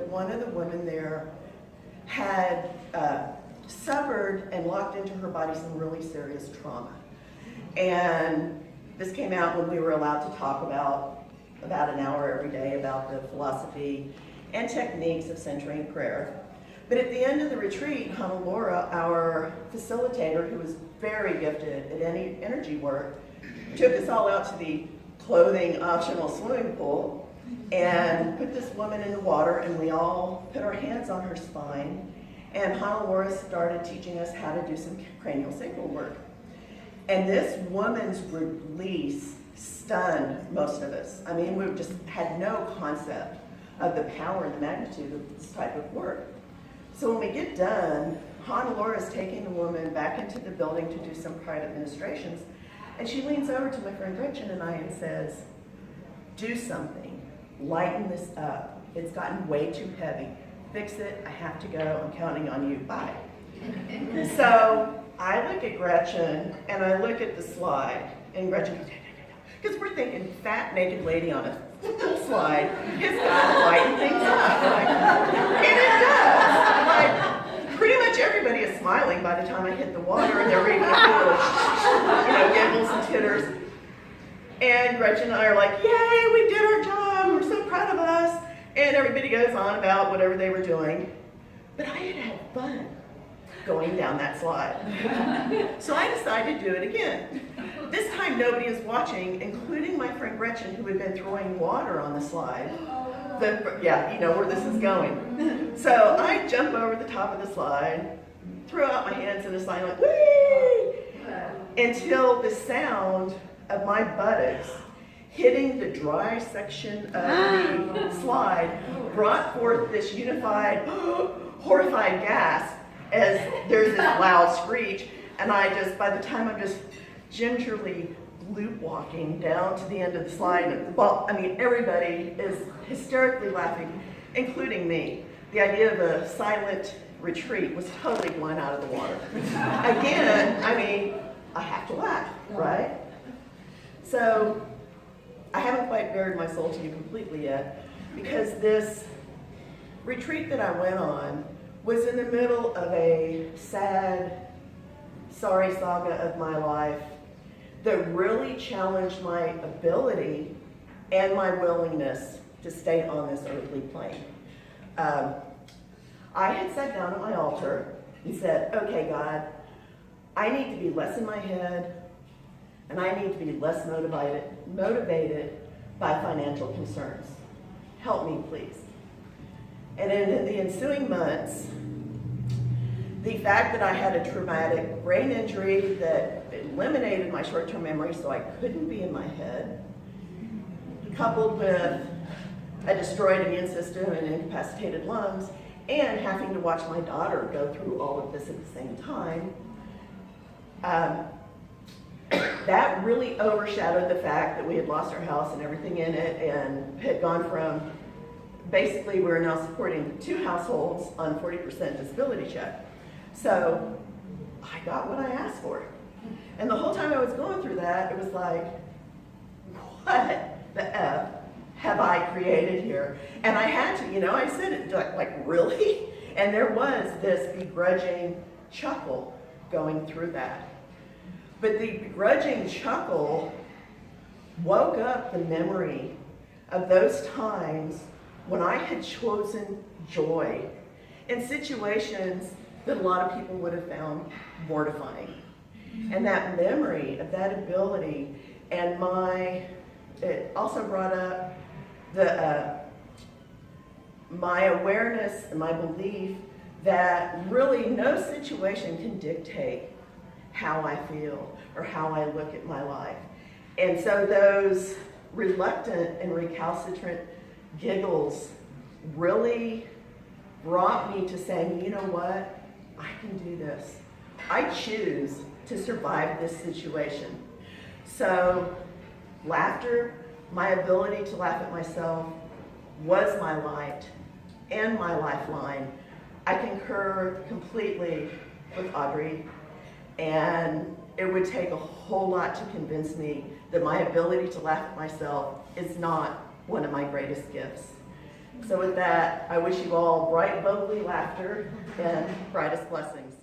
one of the women there had suffered and locked into her body some really serious trauma. And this came out when we were allowed to talk about an hour every day about the philosophy and techniques of centering prayer. But at the end of the retreat, Hannah-Laura, our facilitator, who was very gifted at any energy work, took us all out to the clothing optional swimming pool and put this woman in the water, and we all put our hands on her spine, and Hannah-Laura started teaching us how to do some cranial sacral work. And this woman's release stunned most of us. I mean, we just had no concept of the power and the magnitude of this type of work. So when we get done, Hannah-Laura is taking the woman back into the building to do some private ministrations, and she leans over to my friend Gretchen and I and says, "Do something, lighten this up. It's gotten way too heavy. Fix it, I have to go, I'm counting on you, bye." So I look at Gretchen and I look at the slide, and Gretchen goes, because we're thinking fat naked lady on a slide has got to lighten things up. And it does. Like, pretty much everybody is smiling by the time I hit the water, and they're reading little, giggles and titters. And Gretchen and I are like, "Yay, we did our job, we're so proud of us." And everybody goes on about whatever they were doing. But I had fun going down that slide. So I decided to do it again. This time nobody is watching, including my friend Gretchen, who had been throwing water on the slide. Yeah, you know where this is going. So I jump over the top of the slide, throw out my hands in a sign like, "Whee!" until the sound of my buttocks hitting the dry section of the slide brought forth this unified, horrified gasp as there's this loud screech, and by the time I'm just gingerly loop walking down to the end of the slide, well, I mean, everybody is hysterically laughing, including me. The idea of a silent retreat was totally blown out of the water. Again, I mean, I have to laugh, right? So, I haven't quite bared my soul to you completely yet, because this retreat that I went on was in the middle of a sad, sorry saga of my life that really challenged my ability and my willingness to stay on this earthly plane. I had sat down at my altar and said, "Okay, God, I need to be less in my head, and I need to be less motivated by financial concerns. Help me, please." And in the ensuing months, the fact that I had a traumatic brain injury that eliminated my short-term memory so I couldn't be in my head, coupled with a destroyed immune system and incapacitated lungs, and having to watch my daughter go through all of this at the same time, that really overshadowed the fact that we had lost our house and everything in it, and had gone from, basically we're now supporting 2 households on 40% disability check. So I got what I asked for. And the whole time I was going through that, it was like, what the F have I created here? And I had to, I said it like, really? And there was this begrudging chuckle going through that. But the begrudging chuckle woke up the memory of those times when I had chosen joy in situations that a lot of people would have found mortifying. And that memory of that ability, and it also brought up my awareness and my belief that really no situation can dictate how I feel or how I look at my life. And so those reluctant and recalcitrant giggles really brought me to saying, you know what? I can do this. I choose to survive this situation. So laughter, my ability to laugh at myself, was my light and my lifeline. I concur completely with Audrey, and it would take a whole lot to convince me that my ability to laugh at myself is not one of my greatest gifts. So with that, I wish you all bright, bubbly laughter and brightest blessings.